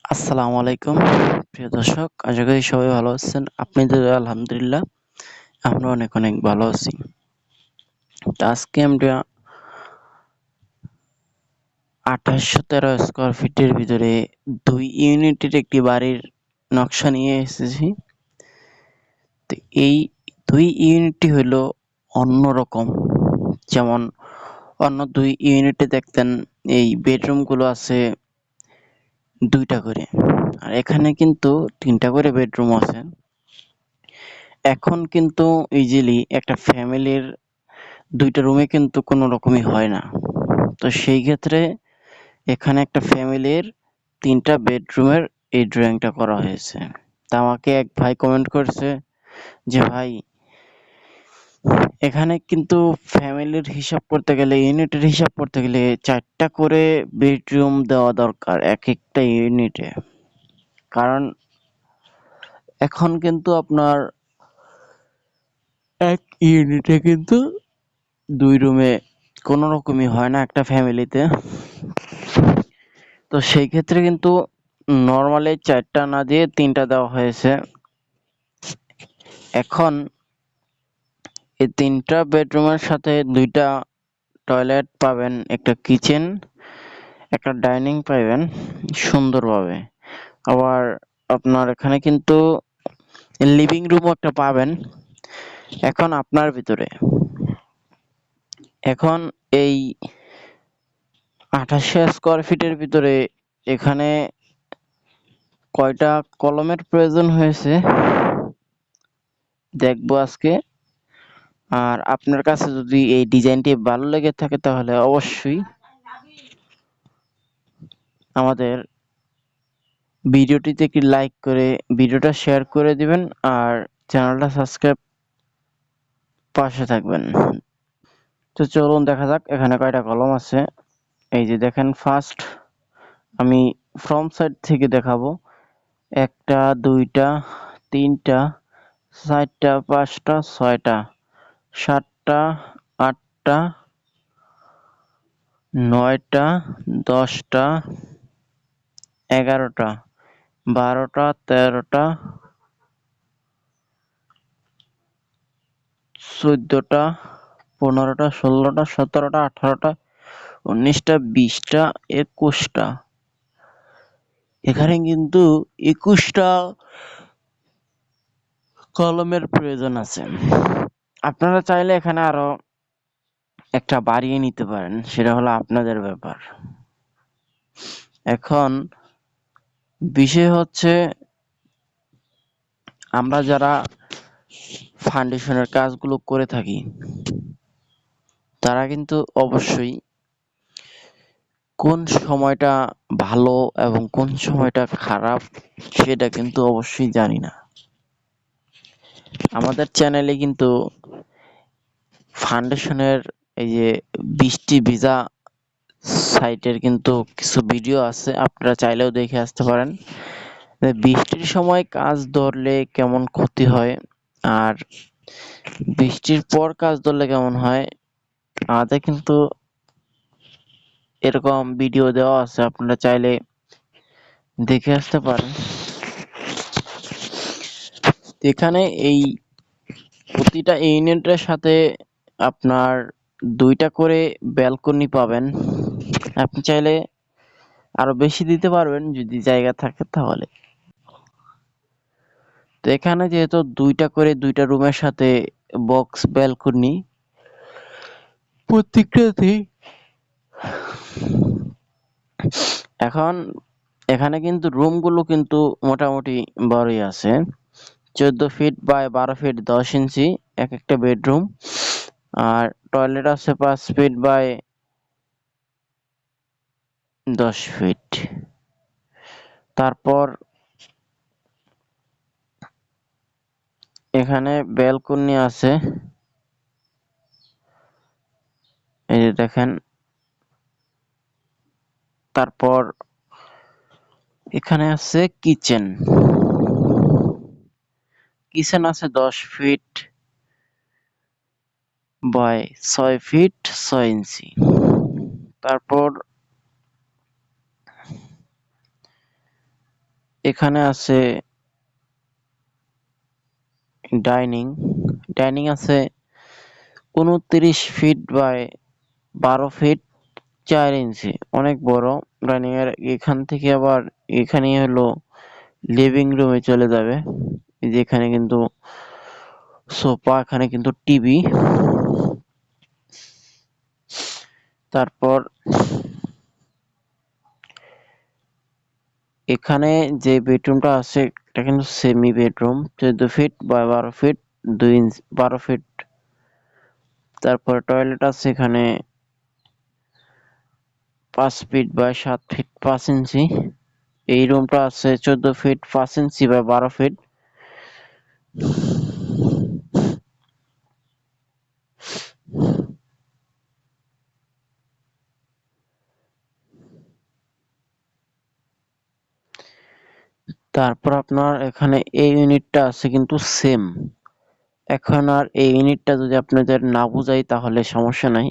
আসসালামু আলাইকুম প্রিয় দর্শক, আশা করি সবাই ভালো আছেন। আপনাদের আলহামদুলিল্লাহ আমরা অনেক অনেক ভালো আছি। তো আজকে আমরা 2813 স্কোয়ার ফিটের ভিতরে 2 ইউনিটের একটি বাড়ির নকশা নিয়ে এসেছি। তো এই 2 ইউনিটটি হলো অন্যরকম। যেমন অন্য 2 ইউনিটে দেখতেন এই বেডরুমগুলো আছে 2টা করে, আর এখানে কিন্তু 3টা করে বেডরুম আছে। এখন কিন্তু ইজিলি একটা ফ্যামিলির 2টা রুমে কিন্তু কোনো রকমই হয় না। তো সেই ক্ষেত্রে এখানে একটা ফ্যামিলির 3টা বেডরুমের এই ড্রয়িংটা করা হয়েছে। তা আমাকে এক ভাই কমেন্ট করছে যে ভাই, এখানে কিন্তু ফ্যামিলির হিসাব করতে গেলে, ইউনিটের হিসাব করতে গেলে 4টা করে বেডরুম দেওয়া দরকার এক একটা ইউনিটে। কারণ এখন কিন্তু আপনার এক ইউনিটে কিন্তু 2 রুমে কোনো রকমই হয় না একটা ফ্যামিলিতে। তো সেই ক্ষেত্রে কিন্তু নরমালি 4টা না দিয়ে 3টা দেওয়া হয়েছে। এখন এই 3টা বেডরুমের সাথে 2টা টয়লেট পাবেন, একটা কিচেন, একটা ডাইনিং পাবেন সুন্দরভাবে। আবার আপনার এখানে কিন্তু লিভিং রুমও একটা পাবেন। এখন আপনার ভিতরে এখন এই 2800 স্কোয়ার ফিটের ভিতরে এখানে কয়টা কলমের প্রয়োজন হয়েছে দেখবো আজকে। আর আপনার কাছে যদি এই ডিজাইনটি ভালো লেগে থাকে তাহলে অবশ্যই আমাদের ভিডিওটিতে একটি লাইক করে ভিডিওটা শেয়ার করে দিবেন, আর চ্যানেলটা সাবস্ক্রাইব পাশে থাকবেন। তো চলুন দেখা যাক এখানে কয়টা কলম আছে। এই যে দেখেন, ফার্স্ট আমি ফ্রন্ট সাইড থেকে দেখাবো। 1টা 2টা 3টা 4টা 5টা 6টা 7টা 8টা 9টা 10টা 11টা 12টা 13টা 14টা 15টা 16টা 17টা 18টা 19টা 20টা 21টা। এখানে কিন্তু 21টা কলমের প্রয়োজন আছে। আপনারা চাইলে এখানে আরো একটা বাড়িয়ে নিতে পারেন, সেটা হলো আপনাদের ব্যাপার। এখন বিষয় হচ্ছে, আমরা যারা ফাউন্ডেশনের কাজগুলো করে থাকি তারা কিন্তু অবশ্যই কোন সময়টা ভালো এবং কোন সময়টা খারাপ সেটা কিন্তু অবশ্যই জানি না। আমাদের চ্যানেলে কিন্তু ফাউন্ডেশনের এই যে বৃষ্টি ভিজা সাইটের কিন্তু কিছু ভিডিও আছে, আপনারা চাইলেও দেখে আসতে পারেন। বৃষ্টির সময় কাজ ধরলে কেমন ক্ষতি হয় আর বৃষ্টির পর কাজ ধরলে কেমন হয়, আমাদের কিন্তু এরকম ভিডিও দেওয়া আছে, আপনারা চাইলে দেখে আসতে পারেন। এখানে এই প্রতিটা ইউনিটের সাথে আপনার 2টা করে ব্যালকনি পাবেন। আপনি চাইলে আরো বেশি দিতে পারবেন যদি জায়গা থাকে তাহলে। তো এখানে যেহেতু 2টা করে 2টা রুমের সাথে বক্স ব্যালকনি প্রত্যেকটাতেই, এখন এখানে কিন্তু রুমগুলো কিন্তু মোটামুটি বড়ই আছে। 14 ফিট বাই 12 ফিট 10 ইঞ্চি এক একটা বেডরুম। আর টয়লেট আছে 5 ফিট বাই 10 ফিট। তারপর এখানে ব্যালকনি আছে, এই যে দেখেন। তারপর এখানে আছে কিচেন। কিচেন আছে 10 ফিট বাই 6 ফিট 6 ইঞ্চি। তারপর এখানে আছে ডাইনিং। ডাইনিং আছে 29 ফিট বাই 12 ফিট 4 ইঞ্চি, অনেক বড় ডাইনিং এর। এখান থেকে আবার এখানে হলো লিভিং রুমে চলে যাবে। এই যে এখানে কিন্তু সোফা, এখানে কিন্তু টিভি। তারপর এখানে যে বেডরুমটা আছে এটা কিন্তু semi bedroom, 14 feet by 12 feet 2 inch, 12 feet. তারপর টয়লেট আছে এখানে 5 ফিট বাই 7 ফিট 5 ইঞ্চি। এই রুমটা আছে 14 ফিট 5 ইঞ্চি বাই 12 ফিট। তারপর আপনার এখানে এই ইউনিটটা আছে কিন্তু সেম। এখন আর এই ইউনিটটা যদি আপনাদের না বুঝাই তাহলে সমস্যা নাই,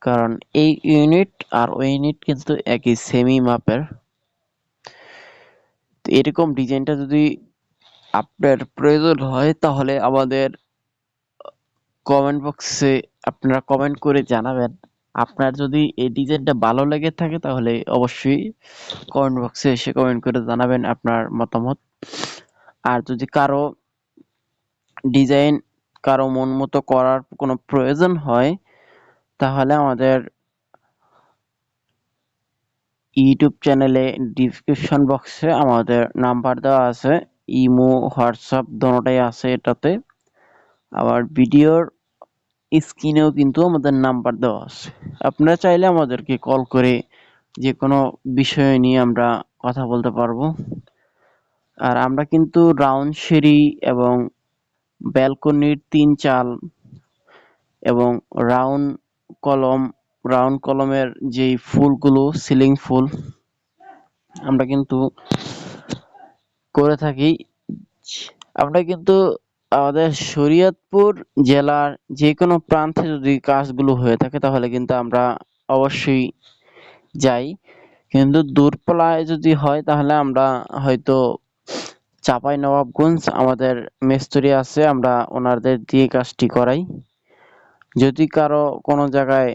কারণ এই ইউনিট আর ওই ইউনিট কিন্তু একই সেমই মাপের। তো এরকম ডিজাইনটা যদি আপনার প্রয়োজন হয় তাহলে আমাদের কমেন্ট বক্সে আপনারা কমেন্ট করে জানাবেন। আপনার যদি এই ডিজাইনটা ভালো লেগে থাকে তাহলে অবশ্যই কমেন্ট বক্সে এসে কমেন্ট করে জানাবেন আপনার মতামত। আর যদি ডিজাইন কারো মন মতো করার কোনো প্রয়োজন হয় তাহলে আমাদের ইউটিউব চ্যানেলে ডিসক্রিপশন বক্সে আমাদের নাম্বার দেওয়া আছে, ইমো হোয়াটসঅ্যাপ দোনোটাই আছে এটাতে। আবার ভিডিওর স্ক্রিনেও কিন্তু আমাদের নাম্বার দেওয়া আছে। আপনারা চাইলে আমাদেরকে কল করে যে কোনো বিষয় নিয়ে আমরা কথা বলতে পারবো। আর আমরা কিন্তু রাউন্ড সিঁড়ি এবং ব্যালকনির 3 চাল এবং রাউন্ড কলম, রাউন্ড কলমের যেই ফুলগুলো সিলিং ফুল আমরা কিন্তু করে থাকি। আমরা কিন্তু আমাদের শরীয়তপুর জেলার যে কোনো প্রান্তে যদি কাজগুলো হয়ে থাকে তাহলে কিন্তু আমরা অবশ্যই যাই। কিন্তু দূরপাল্লায় যদি হয় তাহলে আমরা হয়তো চাঁপাইনবাবগঞ্জ আমাদের মিস্ত্রি আছে, আমরা ওনাদের দিয়ে কাজটি করাই। যদি কারো কোনো জায়গায়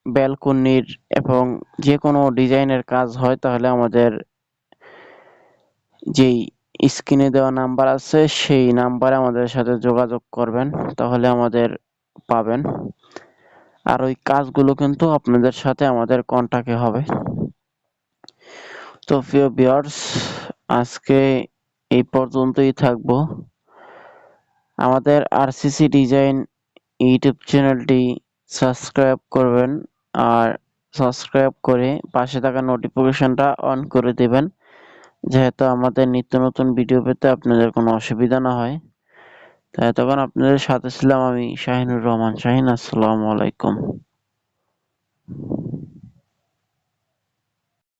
ব্যালকনির এবং যে কোনো ডিজাইনের কাজ হয় তাহলে আমাদের যেই স্ক্রিনে দেওয়া নাম্বার আছে সেই নাম্বারে আমাদের সাথে যোগাযোগ করবেন, তাহলে আমাদের পাবেন। আর ওই কাজগুলো কিন্তু আপনাদের সাথে আমাদের কন্টাক্টে হবে। তো প্রিয় ভিউয়ার্স, আজকে এই পর্যন্তই থাকবো। আমাদের আরসিসি ডিজাইন ইউটিউব চ্যানেলটি সাবস্ক্রাইব করবেন, আর সাবস্ক্রাইব করে পাশে থাকা নোটিফিকেশনটা অন করে দেবেন, যেহেতু আমাদের নিত্য নতুন ভিডিও পেতে আপনাদের কোনো অসুবিধা না হয়। তাই তখন আপনাদের সাথে ছিলাম আমি শাহিনুর রহমান শাহিন। আসসালামু আলাইকুম।